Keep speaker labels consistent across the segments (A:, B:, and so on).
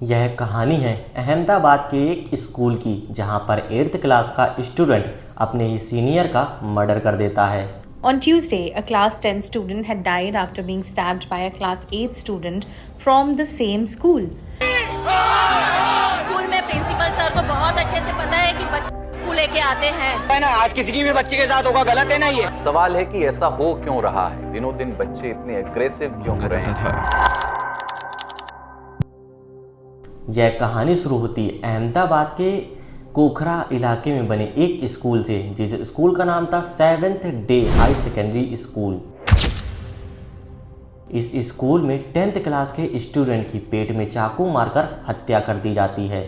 A: यह कहानी है अहमदाबाद के एक स्कूल की, जहां पर 8th क्लास का स्टूडेंट अपने ही सीनियर का मर्डर कर देता है।
B: On Tuesday, a class 10 student had died after being stabbed by a class 8 student from the same school.
C: School में प्रिंसिपल सर को बहुत अच्छे से पता है कि बच्चे लेके आते हैं।
D: है ना, आज किसी की भी बच्चे के साथ होगा, गलत है ना ये।
E: सवाल है कि ऐसा हो क्यों रहा है, दिनों दिन बच्चे इतने एग्रेसिव क्यों हो रहे हैं।
A: यह कहानी शुरू होती है अहमदाबाद के कोखरा इलाके में बने एक स्कूल से, जिस स्कूल का नाम था 7th day high secondary school. इस स्कूल में 10th क्लास के स्टूडेंट की पेट में चाकू मारकर हत्या कर दी जाती है।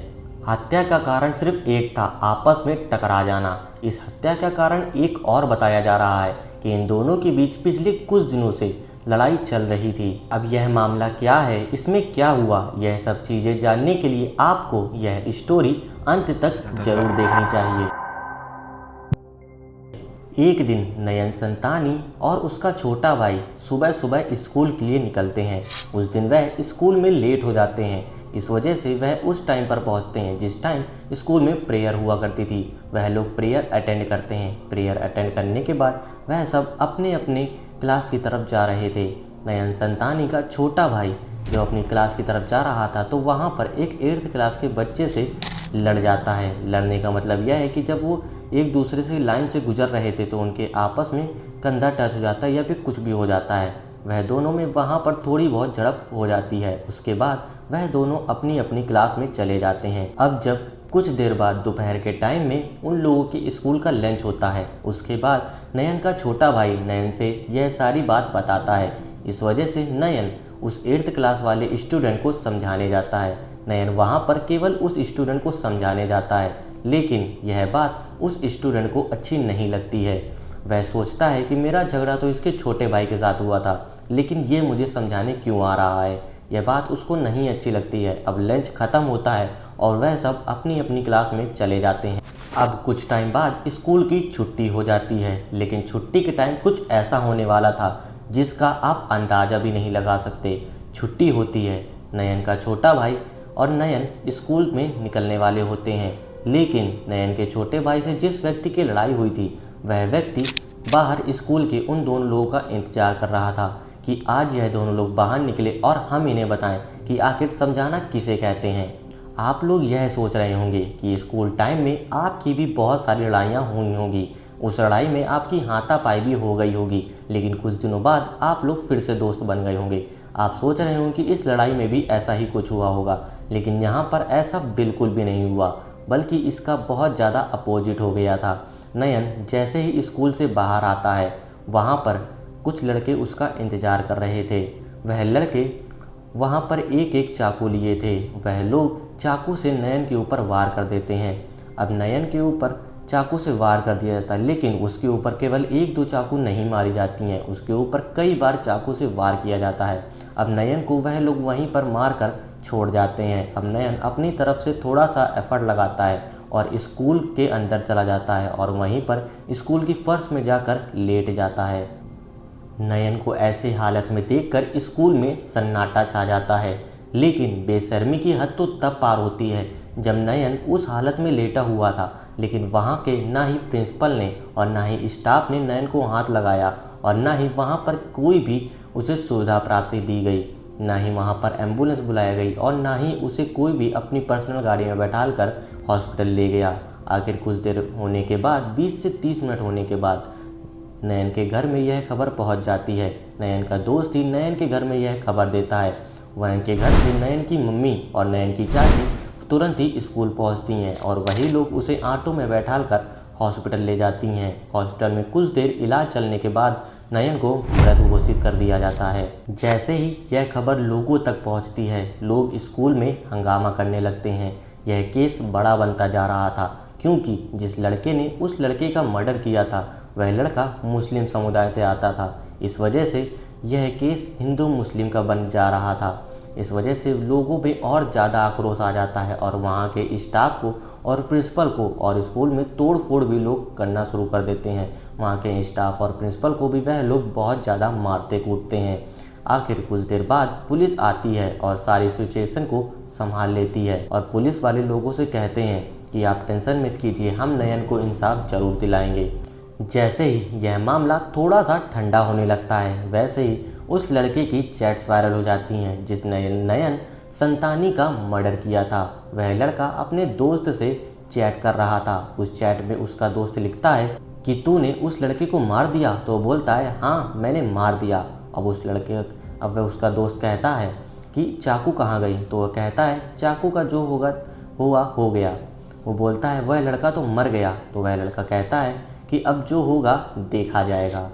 A: हत्या का कारण सिर्फ एक था, आपस में टकरा जाना। इस हत्या का कारण एक और बताया जा रहा है कि इन दोनों के बीच पिछले कुछ दिनों से लड़ाई चल रही थी। अब यह मामला क्या है, इसमें क्या हुआ, यह सब चीज़ें जानने के लिए आपको यह स्टोरी अंत तक जरूर देखनी चाहिए। एक दिन नयन संतानी और उसका छोटा भाई सुबह सुबह स्कूल के लिए निकलते हैं। उस दिन वह स्कूल में लेट हो जाते हैं। इस वजह से वह उस टाइम पर पहुंचते हैं जिस टाइम स्कूल में प्रेयर हुआ करती थी। वह लोग प्रेयर अटेंड करते हैं। प्रेयर अटेंड करने के बाद वह सब अपने अपने क्लास की तरफ जा रहे थे। नयन संतानी का छोटा भाई जो अपनी क्लास की तरफ जा रहा था, तो वहाँ पर एक 8th क्लास के बच्चे से लड़ जाता है। लड़ने का मतलब यह है कि जब वो एक दूसरे से लाइन से गुजर रहे थे तो उनके आपस में कंधा टच हो जाता है या फिर कुछ भी हो जाता है। वह दोनों में वहाँ पर थोड़ी बहुत झड़प हो जाती है। उसके बाद वह दोनों अपनी अपनी क्लास में चले जाते हैं। अब जब कुछ देर बाद दोपहर के टाइम में उन लोगों के स्कूल का लंच होता है, उसके बाद नयन का छोटा भाई नयन से यह सारी बात बताता है। इस वजह से नयन उस 8th क्लास वाले स्टूडेंट को समझाने जाता है। नयन वहाँ पर केवल उस स्टूडेंट को समझाने जाता है, लेकिन यह बात उस स्टूडेंट को अच्छी नहीं लगती है। वह सोचता है कि मेरा झगड़ा तो इसके छोटे भाई के साथ हुआ था, लेकिन ये मुझे समझाने क्यों आ रहा है। यह बात उसको नहीं अच्छी लगती है। अब लंच ख़त्म होता है और वह सब अपनी अपनी क्लास में चले जाते हैं। अब कुछ टाइम बाद स्कूल की छुट्टी हो जाती है, लेकिन छुट्टी के टाइम कुछ ऐसा होने वाला था जिसका आप अंदाज़ा भी नहीं लगा सकते। छुट्टी होती है, नयन का छोटा भाई और नयन स्कूल में निकलने वाले होते हैं, लेकिन नयन के छोटे भाई से जिस व्यक्ति की लड़ाई हुई थी वह व्यक्ति बाहर स्कूल के उन दोनों लोगों का इंतजार कर रहा था कि आज यह दोनों लोग बाहर निकले और हम इन्हें बताएं कि आखिर समझाना किसे कहते हैं। आप लोग यह सोच रहे होंगे कि स्कूल टाइम में आपकी भी बहुत सारी लड़ाइयाँ हुई होंगी, उस लड़ाई में आपकी हाथापाई भी हो गई होगी, लेकिन कुछ दिनों बाद आप लोग फिर से दोस्त बन गए होंगे। आप सोच रहे होंगे कि इस लड़ाई में भी ऐसा ही कुछ हुआ होगा, लेकिन यहाँ पर ऐसा बिल्कुल भी नहीं हुआ, बल्कि इसका बहुत ज़्यादा अपोजिट हो गया था। नयन जैसे ही स्कूल से बाहर आता है, वहाँ पर कुछ लड़के उसका इंतज़ार कर रहे थे। वह लड़के वहाँ पर एक एक चाकू लिए थे। वह लोग चाकू से नयन के ऊपर वार कर देते हैं। अब नयन के ऊपर चाकू से वार कर दिया जाता है, लेकिन उसके ऊपर केवल 1-2 चाकू नहीं मारी जाती हैं, उसके ऊपर कई बार चाकू से वार किया जाता है। अब नयन को वह लोग वहीं पर मार कर छोड़ जाते हैं। अब नयन अपनी तरफ से थोड़ा सा एफर्ट लगाता है और स्कूल के अंदर चला जाता है और वहीं पर स्कूल की फर्श में जाकर लेट जाता है। नयन को ऐसे हालत में देखकर स्कूल में सन्नाटा छा जाता है, लेकिन बेशर्मी की हद तो तब पार होती है जब नयन उस हालत में लेटा हुआ था, लेकिन वहाँ के ना ही प्रिंसिपल ने और ना ही स्टाफ ने नयन को हाथ लगाया और ना ही वहाँ पर कोई भी उसे सुविधा प्राप्ति दी गई, ना ही वहाँ पर एम्बुलेंस बुलाया गई और ना ही उसे कोई भी अपनी पर्सनल गाड़ी में बैठाल कर हॉस्पिटल ले गया। आखिर कुछ देर होने के बाद, 20 से 30 मिनट होने के बाद नयन के घर में यह खबर पहुंच जाती है। नयन का दोस्त ही नयन के घर में यह खबर देता है। वह के घर से नयन की मम्मी और नयन की चाची तुरंत ही स्कूल पहुंचती हैं और वही लोग उसे ऑटो में बैठाल कर हॉस्पिटल ले जाती हैं। हॉस्पिटल में कुछ देर इलाज चलने के बाद नयन को मृत घोषित कर दिया जाता है। जैसे ही यह खबर लोगों तक पहुंचती है, लोग स्कूल में हंगामा करने लगते हैं। यह केस बड़ा बनता जा रहा था, क्योंकि जिस लड़के ने उस लड़के का मर्डर किया था वह लड़का मुस्लिम समुदाय से आता था। इस वजह से यह केस हिंदू मुस्लिम का बन जा रहा था। इस वजह से लोगों में और ज़्यादा आक्रोश आ जाता है और वहाँ के स्टाफ को और प्रिंसिपल को और स्कूल में तोड़ फोड़ भी लोग करना शुरू कर देते हैं। वहाँ के स्टाफ और प्रिंसिपल को भी वह लोग बहुत ज़्यादा मारते कूटते हैं। आखिर कुछ देर बाद पुलिस आती है और सारी सिचुएशन को संभाल लेती है और पुलिस वाले लोगों से कहते हैं कि आप टेंशन मत कीजिए, हम नयन को इंसाफ जरूर दिलाएंगे। जैसे ही यह मामला थोड़ा सा ठंडा होने लगता है, वैसे ही उस लड़के की चैट्स वायरल हो जाती हैं जिसने नयन संतानी का मर्डर किया था। वह लड़का अपने दोस्त से चैट कर रहा था। उस चैट में उसका दोस्त लिखता है कि तूने उस लड़के को मार दिया, तो बोलता है हाँ मैंने मार दिया। अब वह उसका दोस्त कहता है कि चाकू कहाँ गई, तो वह कहता है चाकू का जो होगा हुआ हो गया। वो बोलता है वह लड़का तो मर गया, तो वह लड़का कहता है कि अब जो होगा देखा जाएगा।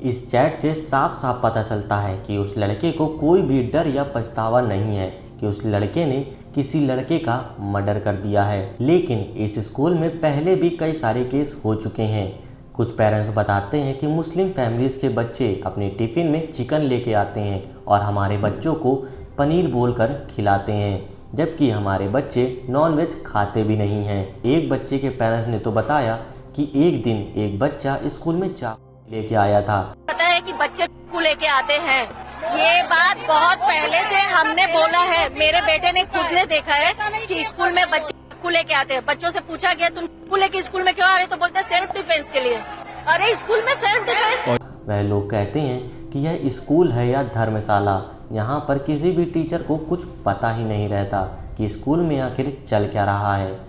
A: इस चैट से साफ साफ पता चलता है कि उस लड़के को कोई भी डर या पछतावा नहीं है कि उस लड़के ने किसी लड़के का मर्डर कर दिया है। लेकिन इस स्कूल में पहले भी कई सारे केस हो चुके हैं। कुछ पेरेंट्स बताते हैं कि मुस्लिम फैमिलीज़ के बच्चे अपने टिफ़िन में चिकन लेके आते हैं और हमारे बच्चों को पनीर बोलकर खिलाते हैं, जबकि हमारे बच्चे नॉनवेज खाते भी नहीं हैं। एक बच्चे के पेरेंट्स ने तो बताया कि एक दिन एक बच्चा स्कूल में चाकू लेके आया था।
C: पता है कि बच्चे को लेके आते हैं, ये बात बहुत पहले से हमने बोला है। मेरे बेटे ने खुद ने देखा है कि स्कूल में बच्चे को लेके आते हैं। बच्चों से पूछा गया तुम को लेके स्कूल में क्यों आ रहे, तो बोलते हैं सेल्फ डिफेंस के लिए। अरे स्कूल में सेल्फ डिफेंस।
A: वह लोग कहते हैं कि यह स्कूल है या धर्मशाला, यहाँ पर किसी भी टीचर को कुछ पता ही नहीं रहता कि स्कूल में आखिर चल क्या रहा है।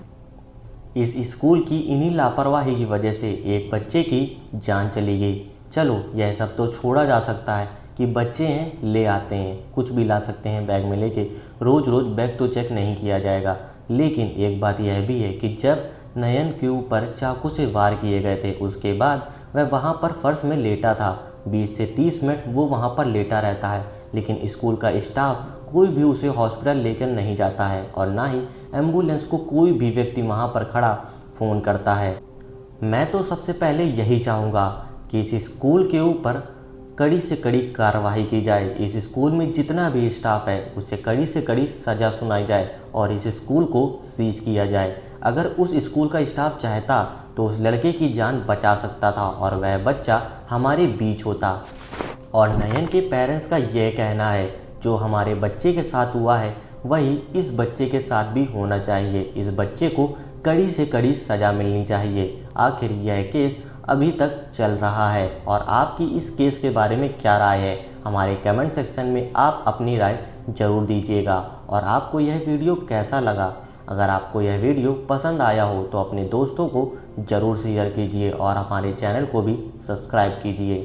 A: इस स्कूल की इन्हीं लापरवाही की वजह से एक बच्चे की जान चली गई। चलो यह सब तो छोड़ा जा सकता है कि बच्चे हैं ले आते हैं, कुछ भी ला सकते हैं बैग में लेके, रोज़ रोज़ बैग तो चेक नहीं किया जाएगा। लेकिन एक बात यह भी है कि जब नयन के ऊपर चाकू से वार किए गए थे, उसके बाद वह वहाँ पर फर्श में लेटा था। 20 से 30 मिनट वो वहाँ पर लेटा रहता है, लेकिन स्कूल का स्टाफ कोई भी उसे हॉस्पिटल लेकर नहीं जाता है और ना ही एम्बुलेंस को कोई भी व्यक्ति वहाँ पर खड़ा फ़ोन करता है। मैं तो सबसे पहले यही चाहूँगा कि इस स्कूल के ऊपर कड़ी से कड़ी कार्रवाई की जाए। इस स्कूल में जितना भी स्टाफ है उसे कड़ी से कड़ी सज़ा सुनाई जाए और इस स्कूल को सीज किया जाए। अगर उस स्कूल का स्टाफ चाहता तो उस लड़के की जान बचा सकता था और वह बच्चा हमारे बीच होता। और नयन के पेरेंट्स का यह कहना है जो हमारे बच्चे के साथ हुआ है वही इस बच्चे के साथ भी होना चाहिए। इस बच्चे को कड़ी से कड़ी सज़ा मिलनी चाहिए। आखिर यह केस अभी तक चल रहा है और आपकी इस केस के बारे में क्या राय है, हमारे कमेंट सेक्शन में आप अपनी राय ज़रूर दीजिएगा। और आपको यह वीडियो कैसा लगा? अगर आपको यह वीडियो पसंद आया हो तो अपने दोस्तों को ज़रूर शेयर कीजिए और हमारे चैनल को भी सब्सक्राइब कीजिए।